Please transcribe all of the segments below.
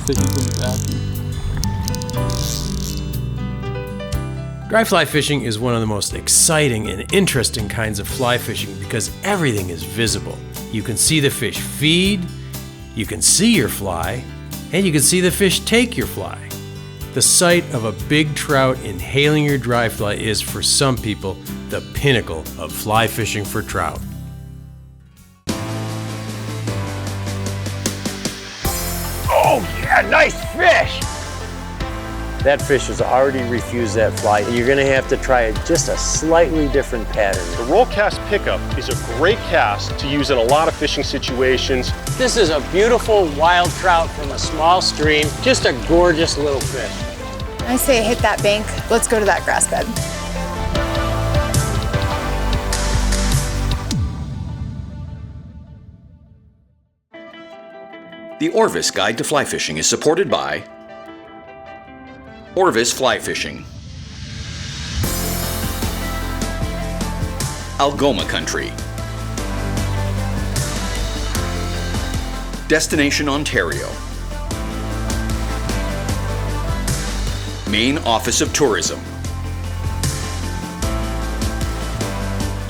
that you can vacuum. Dry fly fishing is one of the most exciting and interesting kinds of fly fishing because everything is visible. You can see the fish feed, you can see your fly, and you can see the fish take your fly. The sight of a big trout inhaling your dry fly is, for some people, the pinnacle of fly fishing for trout. Oh yeah, nice fish! That fish has already refused that fly. You're gonna have to try just a slightly different pattern. The roll cast pickup is a great cast to use in a lot of fishing situations. This is a beautiful wild trout from a small stream, just a gorgeous little fish. I say hit that bank, let's go to that grass bed. The Orvis Guide to Fly Fishing is supported by Orvis Fly Fishing, Algoma Country, Destination Ontario, Maine Office of Tourism,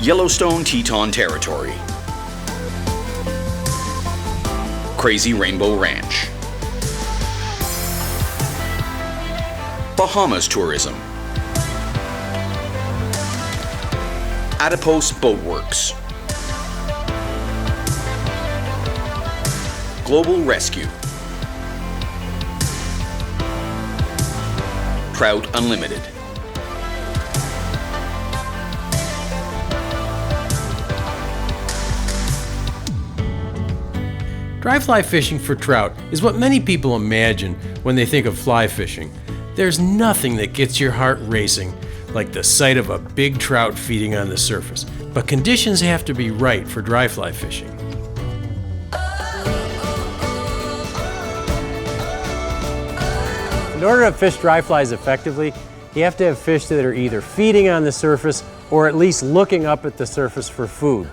Yellowstone Teton Territory, Crazy Rainbow Ranch, Bahamas Tourism, Adipose Boatworks, Global Rescue, Trout Unlimited. Dry fly fishing for trout is what many people imagine when they think of fly fishing. There's nothing that gets your heart racing like the sight of a big trout feeding on the surface, but conditions have to be right for dry fly fishing. In order to fish dry flies effectively, you have to have fish that are either feeding on the surface or at least looking up at the surface for food.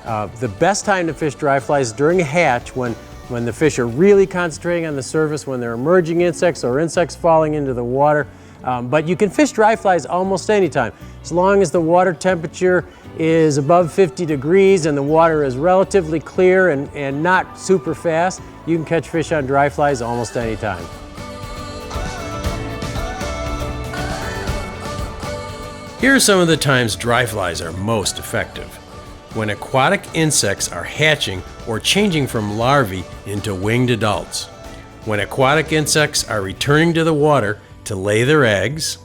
The best time to fish dry flies is during a hatch when the fish are really concentrating on the surface, when they're emerging insects or insects falling into the water. But you can fish dry flies almost any time. As long as the water temperature is above 50 degrees and the water is relatively clear and not super fast, you can catch fish on dry flies almost any time. Here are some of the times dry flies are most effective. When aquatic insects are hatching or changing from larvae into winged adults. When aquatic insects are returning to the water to lay their eggs.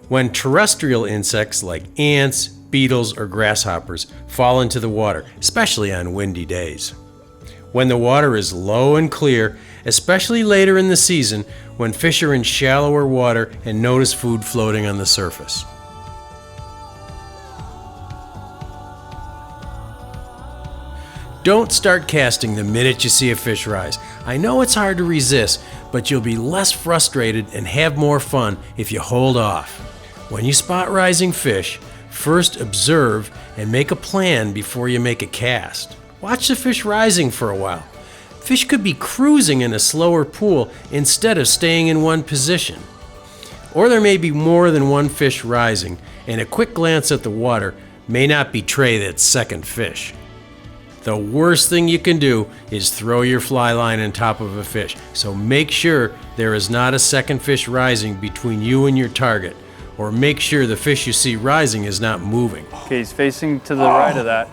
When terrestrial insects like ants, beetles, or grasshoppers fall into the water, especially on windy days. When the water is low and clear, especially later in the season when fish are in shallower water and notice food floating on the surface. Don't start casting the minute you see a fish rise. I know it's hard to resist, but you'll be less frustrated and have more fun if you hold off. When you spot rising fish, first observe and make a plan before you make a cast. Watch the fish rising for a while. Fish could be cruising in a slower pool instead of staying in one position. Or there may be more than one fish rising, and a quick glance at the water may not betray that second fish. The worst thing you can do is throw your fly line on top of a fish, so make sure there is not a second fish rising between you and your target, or make sure the fish you see rising is not moving. Okay, he's facing to the right of that.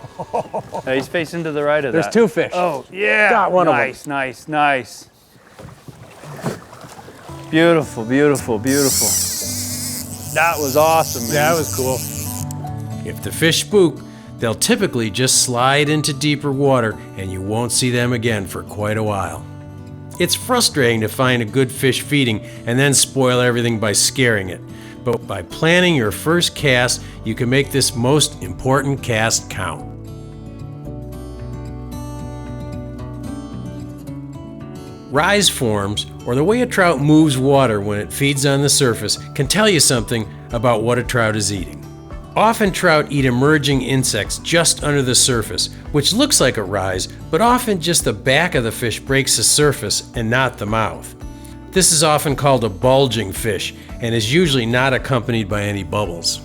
He's facing to the right of that. There's two fish. Oh, yeah. Got one of them. Nice, nice, nice. Beautiful, beautiful, beautiful. That was awesome, man. That was cool. If the fish spook, they'll typically just slide into deeper water and you won't see them again for quite a while. It's frustrating to find a good fish feeding and then spoil everything by scaring it. But by planning your first cast, you can make this most important cast count. Rise forms, or the way a trout moves water when it feeds on the surface, can tell you something about what a trout is eating. Often trout eat emerging insects just under the surface, which looks like a rise, but often just the back of the fish breaks the surface and not the mouth. This is often called a bulging fish and is usually not accompanied by any bubbles.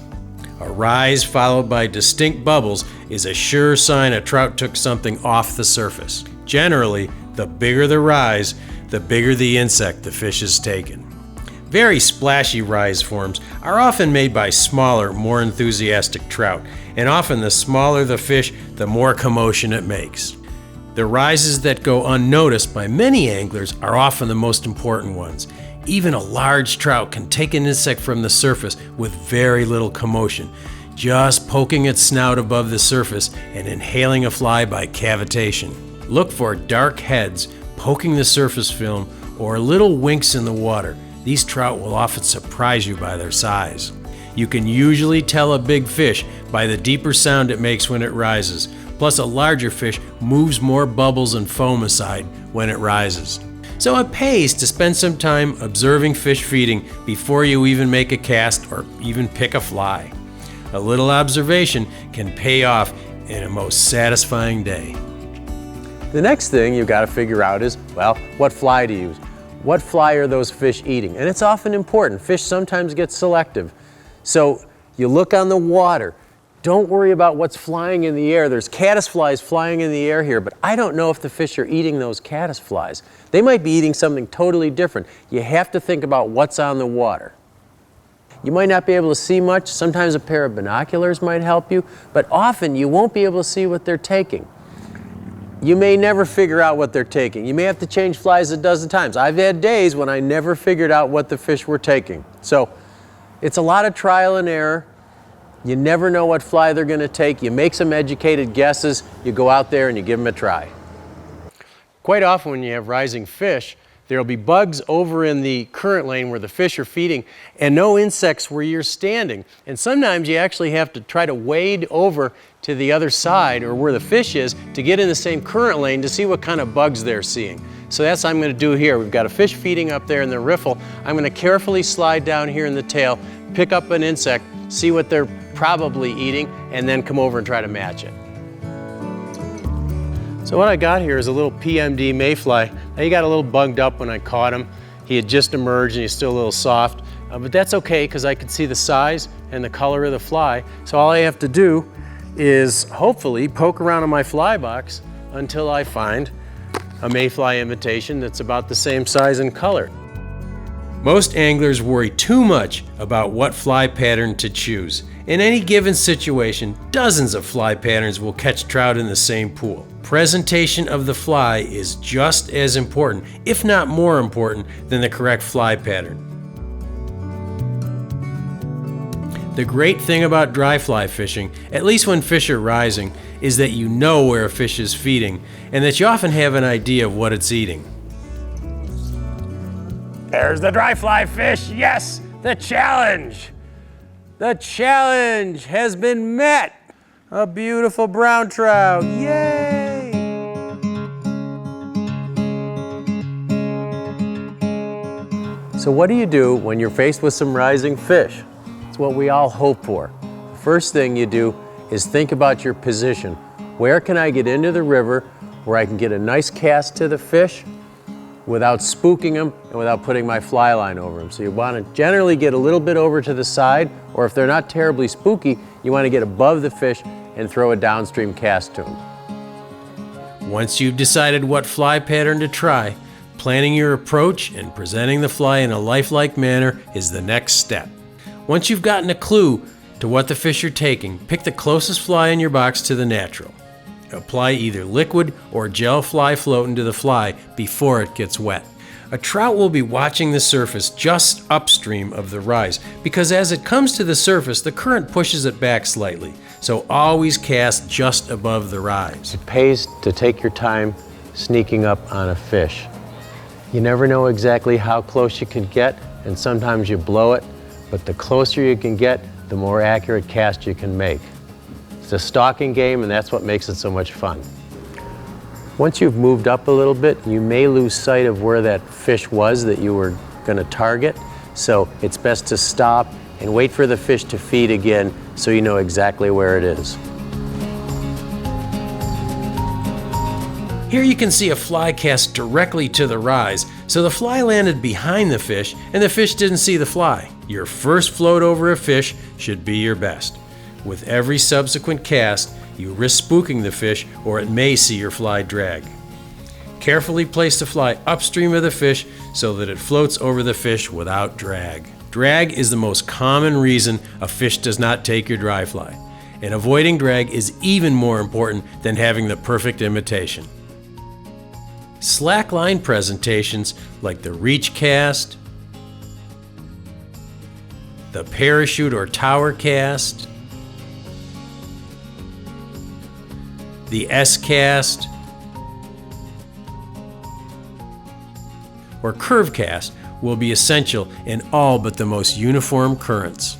A rise followed by distinct bubbles is a sure sign a trout took something off the surface. Generally, the bigger the rise, the bigger the insect the fish has taken. Very splashy rise forms are often made by smaller, more enthusiastic trout, and often the smaller the fish, the more commotion it makes. The rises that go unnoticed by many anglers are often the most important ones. Even a large trout can take an insect from the surface with very little commotion, just poking its snout above the surface and inhaling a fly by cavitation. Look for dark heads poking the surface film or little winks in the water. These trout will often surprise you by their size. You can usually tell a big fish by the deeper sound it makes when it rises. Plus, a larger fish moves more bubbles and foam aside when it rises. So it pays to spend some time observing fish feeding before you even make a cast or even pick a fly. A little observation can pay off in a most satisfying day. The next thing you've got to figure out is, well, what fly to use. What fly are those fish eating? And it's often important. Fish sometimes get selective. So you look on the water. Don't worry about what's flying in the air. There's caddisflies flying in the air here, but I don't know if the fish are eating those caddisflies. They might be eating something totally different. You have to think about what's on the water. You might not be able to see much. Sometimes a pair of binoculars might help you, but often you won't be able to see what they're taking. You may never figure out what they're taking. You may have to change flies a dozen times. I've had days when I never figured out what the fish were taking. So it's a lot of trial and error. You never know what fly they're going to take. You make some educated guesses. You go out there and you give them a try. Quite often when you have rising fish, there will be bugs over in the current lane where the fish are feeding and no insects where you're standing. And sometimes you actually have to try to wade over to the other side or where the fish is to get in the same current lane to see what kind of bugs they're seeing. So that's what I'm going to do here. We've got a fish feeding up there in the riffle. I'm going to carefully slide down here in the tail, pick up an insect, see what they're probably eating, and then come over and try to match it. So what I got here is a little PMD mayfly. Now he got a little bugged up when I caught him. He had just emerged and he's still a little soft, but that's okay because I could see the size and the color of the fly. So all I have to do is hopefully poke around in my fly box until I find a mayfly imitation that's about the same size and color. Most anglers worry too much about what fly pattern to choose. In any given situation, dozens of fly patterns will catch trout in the same pool. Presentation of the fly is just as important, if not more important, than the correct fly pattern. The great thing about dry fly fishing, at least when fish are rising, is that you know where a fish is feeding and that you often have an idea of what it's eating. There's the dry fly fish. Yes, the challenge. The challenge has been met. A beautiful brown trout. Yay! So what do you do when you're faced with some rising fish? It's what we all hope for. The first thing you do is think about your position. Where can I get into the river where I can get a nice cast to the fish without spooking them and without putting my fly line over them? So you want to generally get a little bit over to the side, or if they're not terribly spooky, you want to get above the fish and throw a downstream cast to them. Once you've decided what fly pattern to try, planning your approach and presenting the fly in a lifelike manner is the next step. Once you've gotten a clue to what the fish are taking, pick the closest fly in your box to the natural. Apply either liquid or gel fly float into the fly before it gets wet. A trout will be watching the surface just upstream of the rise because as it comes to the surface, the current pushes it back slightly. So always cast just above the rise. It pays to take your time sneaking up on a fish. You never know exactly how close you can get, and sometimes you blow it, but the closer you can get, the more accurate cast you can make. It's a stalking game, and that's what makes it so much fun. Once you've moved up a little bit, you may lose sight of where that fish was that you were going to target. So it's best to stop and wait for the fish to feed again so you know exactly where it is. Here you can see a fly cast directly to the rise, So the fly landed behind the fish and the fish didn't see the fly. Your first float over a fish should be your best. With every subsequent cast, you risk spooking the fish or it may see your fly drag. Carefully place the fly upstream of the fish so that it floats over the fish without drag. Drag is the most common reason a fish does not take your dry fly, and avoiding drag is even more important than having the perfect imitation. Slackline presentations like the reach cast, the parachute or tower cast, the S-cast, or curve cast will be essential in all but the most uniform currents.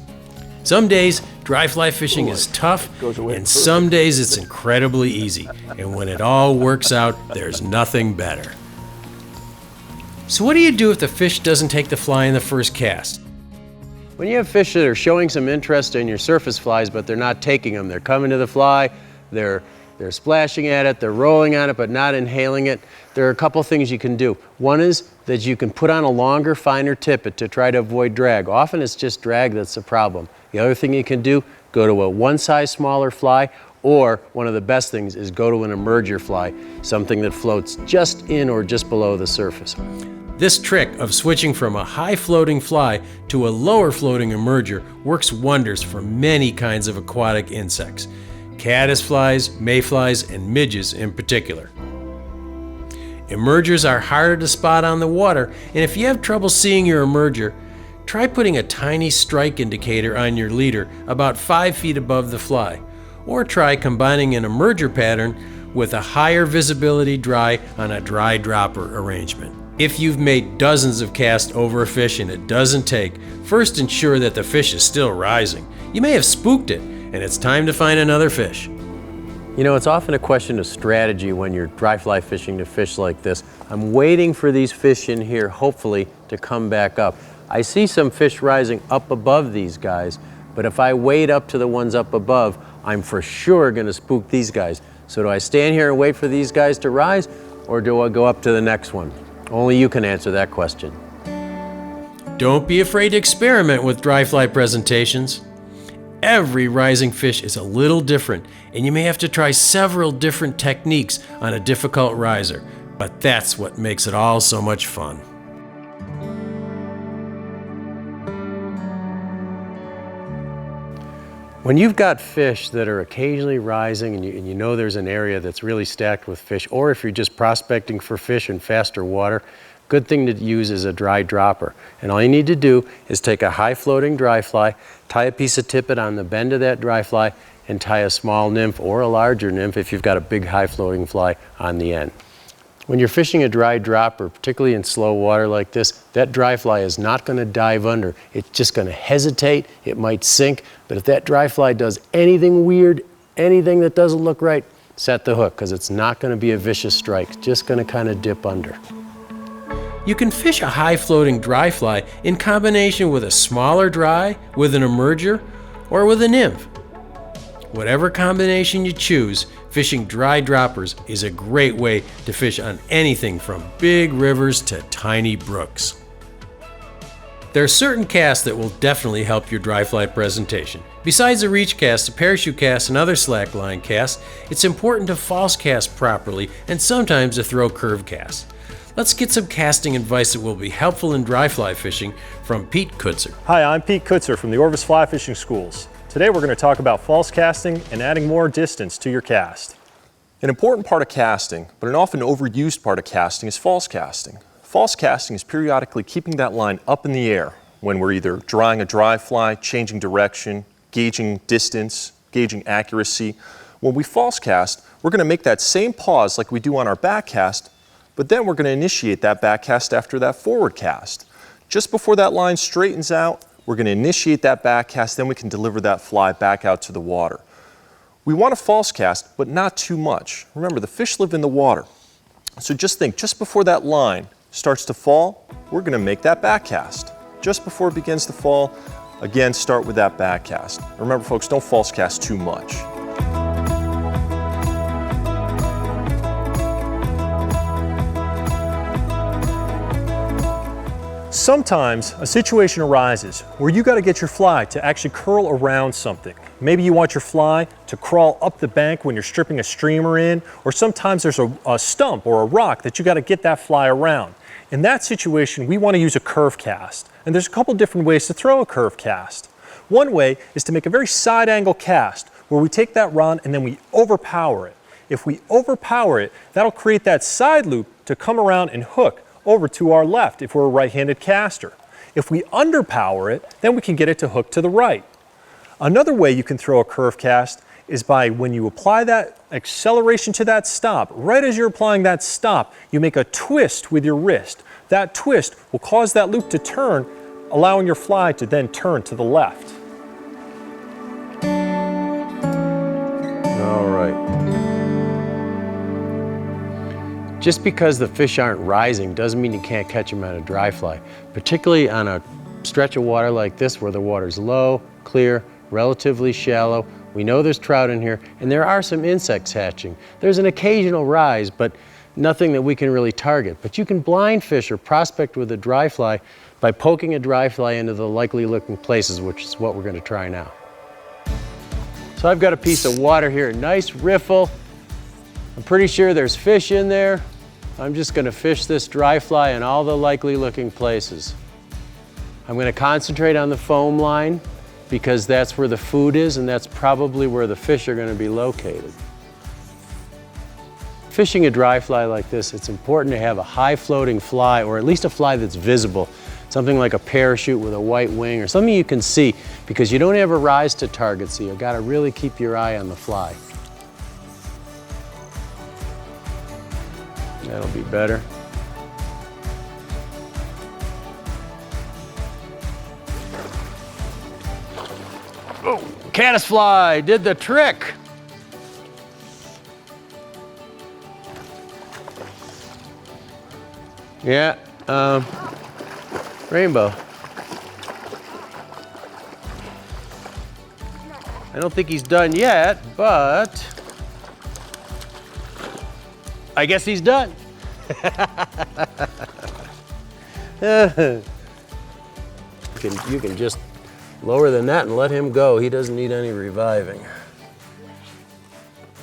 Some days, dry fly fishing is tough, and some days it's incredibly easy. And when it all works out, there's nothing better. So what do you do if the fish doesn't take the fly in the first cast? When you have fish that are showing some interest in your surface flies, but they're not taking them, they're coming to the fly, they're splashing at it, they're rolling on it, but not inhaling it, there are a couple things you can do. One is that you can put on a longer, finer tippet to try to avoid drag. Often it's just drag that's the problem. The other thing you can do, go to a one size smaller fly, or one of the best things is go to an emerger fly, something that floats just in or just below the surface. This trick of switching from a high floating fly to a lower floating emerger works wonders for many kinds of aquatic insects. Caddisflies, mayflies, and midges in particular. Emergers are harder to spot on the water, and if you have trouble seeing your emerger, try putting a tiny strike indicator on your leader about 5 feet above the fly, or try combining an emerger pattern with a higher visibility dry on a dry dropper arrangement. If you've made dozens of casts over a fish and it doesn't take, first ensure that the fish is still rising. You may have spooked it, and it's time to find another fish. You know, it's often a question of strategy when you're dry fly fishing to fish like this. I'm waiting for these fish in here, hopefully, to come back up. I see some fish rising up above these guys, but if I wait up to the ones up above, I'm for sure gonna spook these guys. So do I stand here and wait for these guys to rise, or do I go up to the next one? Only you can answer that question. Don't be afraid to experiment with dry fly presentations. Every rising fish is a little different, and you may have to try several different techniques on a difficult riser, but that's what makes it all so much fun. When you've got fish that are occasionally rising and you know there's an area that's really stacked with fish, or if you're just prospecting for fish in faster water, good thing to use is a dry dropper. And all you need to do is take a high floating dry fly, tie a piece of tippet on the bend of that dry fly, and tie a small nymph or a larger nymph if you've got a big high floating fly on the end. When you're fishing a dry dropper, particularly in slow water like this, that dry fly is not going to dive under. It's just going to hesitate, it might sink, but if that dry fly does anything weird, anything that doesn't look right, set the hook, because it's not going to be a vicious strike. It's just going to kind of dip under. You can fish a high floating dry fly in combination with a smaller dry, with an emerger, or with a nymph. Whatever combination you choose, fishing dry droppers is a great way to fish on anything from big rivers to tiny brooks. There are certain casts that will definitely help your dry fly presentation. Besides the reach cast, the parachute cast, and other slackline casts, it's important to false cast properly and sometimes to throw curve casts. Let's get some casting advice that will be helpful in dry fly fishing from Pete Kutzer. Hi, I'm Pete Kutzer from the Orvis Fly Fishing Schools. Today we're going to talk about false casting and adding more distance to your cast. An important part of casting, but an often overused part of casting, is false casting. False casting is periodically keeping that line up in the air when we're either drying a dry fly, changing direction, gauging distance, gauging accuracy. When we false cast, we're going to make that same pause like we do on our back cast, but then we're going to initiate that back cast after that forward cast. Just before that line straightens out, we're going to initiate that back cast, then we can deliver that fly back out to the water. We want to false cast, but not too much. Remember, the fish live in the water. So just think, just before that line starts to fall, we're going to make that back cast. Just before it begins to fall, again, start with that back cast. Remember, folks, don't false cast too much. Sometimes a situation arises where you got to get your fly to actually curl around something. Maybe you want your fly to crawl up the bank when you're stripping a streamer in, or sometimes there's a stump or a rock that you got to get that fly around. In that situation, we want to use a curve cast. And there's a couple different ways to throw a curve cast. One way is to make a very side angle cast where we take that rod and then we overpower it. If we overpower it, that'll create that side loop to come around and hook over to our left if we're a right-handed caster. If we underpower it, then we can get it to hook to the right. Another way you can throw a curve cast is by when you apply that acceleration to that stop, right as you're applying that stop, you make a twist with your wrist. That twist will cause that loop to turn, allowing your fly to then turn to the left. All right. Just because the fish aren't rising doesn't mean you can't catch them on a dry fly, particularly on a stretch of water like this where the water's low, clear, relatively shallow. We know there's trout in here, and there are some insects hatching. There's an occasional rise, but nothing that we can really target. But you can blind fish or prospect with a dry fly by poking a dry fly into the likely looking places, which is what we're going to try now. So I've got a piece of water here, a nice riffle. I'm pretty sure there's fish in there. I'm just going to fish this dry fly in all the likely looking places. I'm going to concentrate on the foam line because that's where the food is and that's probably where the fish are going to be located. Fishing a dry fly like this, it's important to have a high floating fly, or at least a fly that's visible. Something like a parachute with a white wing or something you can see, because you don't have a rise to target, so you got to really keep your eye on the fly. That'll be better. Oh, caddisfly did the trick. Yeah, rainbow. I don't think he's done yet, but I guess he's done. You can just lower the net and let him go. He doesn't need any reviving.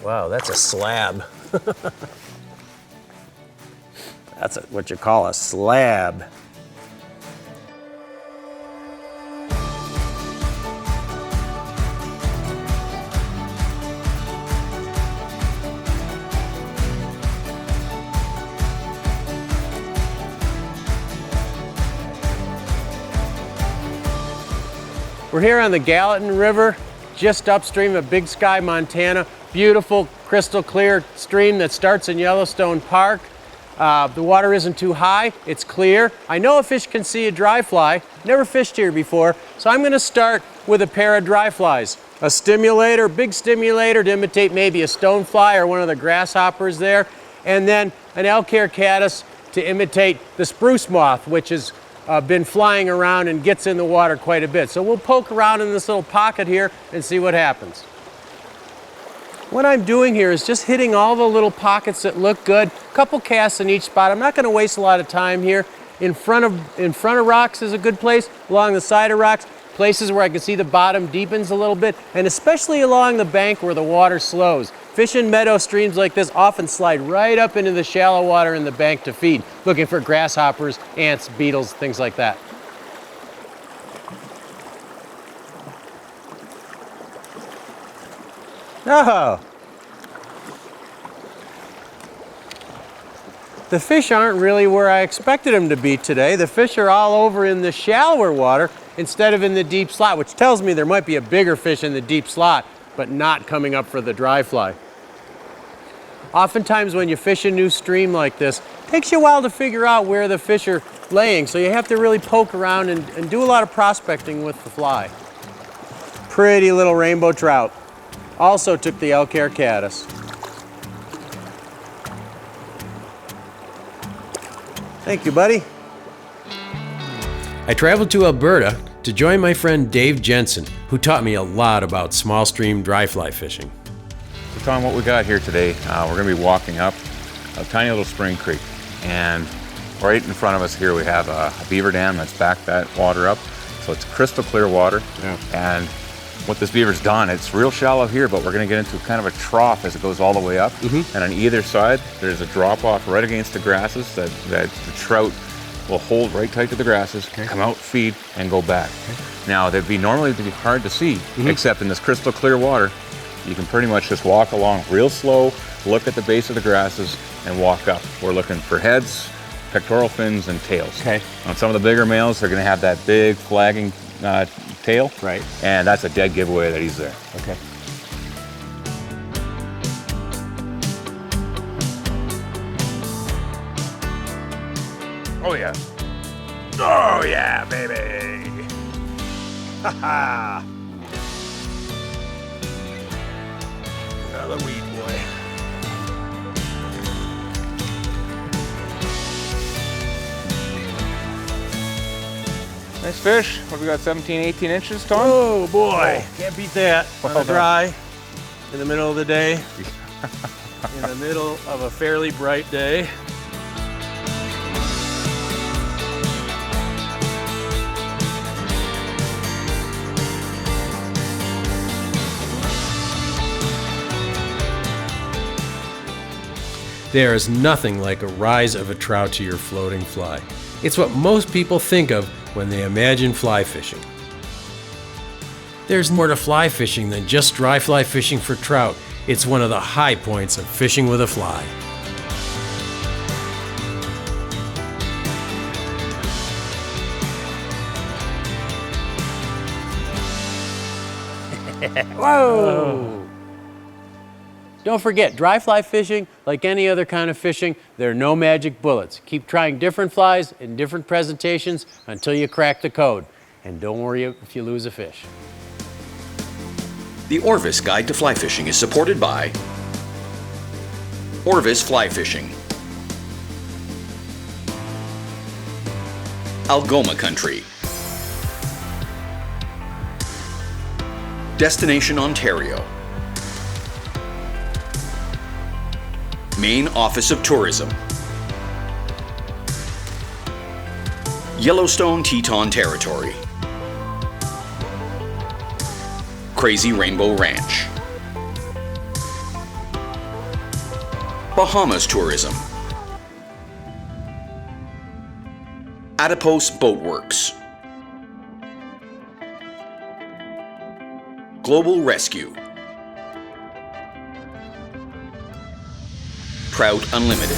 Wow, that's a slab. That's what you call a slab. We're here on the Gallatin River, just upstream of Big Sky, Montana. Beautiful, crystal clear stream that starts in Yellowstone Park. The water isn't too high, it's clear. I know a fish can see a dry fly. Never fished here before, so I'm gonna start with a pair of dry flies. A stimulator, big stimulator to imitate maybe a stonefly or one of the grasshoppers there, and then an elk-hair caddis to imitate the spruce moth, which has been flying around and gets in the water quite a bit. So we'll poke around in this little pocket here and see what happens. What I'm doing here is just hitting all the little pockets that look good. A couple casts in each spot. I'm not going to waste a lot of time here. In front of rocks is a good place. Along the side of rocks, places where I can see the bottom deepens a little bit, and especially along the bank where the water slows. Fish in meadow streams like this often slide right up into the shallow water in the bank to feed, looking for grasshoppers, ants, beetles, things like that. Oh! The fish aren't really where I expected them to be today. The fish are all over in the shallower water instead of in the deep slot, which tells me there might be a bigger fish in the deep slot, but not coming up for the dry fly. Oftentimes when you fish a new stream like this, it takes you a while to figure out where the fish are laying, so you have to really poke around and do a lot of prospecting with the fly. Pretty little rainbow trout. Also took the elk-hair caddis. Thank you, buddy. I traveled to Alberta to join my friend Dave Jensen, who taught me a lot about small stream dry fly fishing. So Tom, what we got here today, we're going to be walking up a tiny little spring creek, and Right in front of us here we have a beaver dam that's backed that water up. So it's crystal clear water. Yeah. And what this beaver's done, it's real shallow here, but we're gonna get into kind of a trough as it goes all the way up. And on either side, there's a drop off right against the grasses that the trout will hold right tight to the grasses, come out, feed, and go back. Now, they'd be normally hard to see, except in this crystal clear water, you can pretty much just walk along real slow, look at the base of the grasses, and walk up. We're looking for heads, pectoral fins, and tails. Okay. On some of the bigger males, they're gonna have that big flagging tail. Right. And that's a dead giveaway that he's there. Okay. Oh yeah. Oh yeah, baby. Ha ha. Another weed boy. Nice fish. What have we got, 17, 18 inches, Tom? Oh boy, can't beat that. On Well a dry, in the middle of the day, in the middle of a fairly bright day. There is nothing like a rise of a trout to your floating fly. It's what most people think of when they imagine fly fishing. There's more to fly fishing than just dry fly fishing for trout. It's one of the high points of fishing with a fly. Whoa! Don't forget, dry fly fishing, like any other kind of fishing, there are no magic bullets. Keep trying different flies in different presentations until you crack the code. And don't worry if you lose a fish. The Orvis Guide to Fly Fishing is supported by Orvis Fly Fishing, Algoma Country, Destination Ontario, Maine Office of Tourism, Yellowstone Teton Territory, Crazy Rainbow Ranch, Bahamas Tourism, Adipose Boat Works, Global Rescue, Trout Unlimited.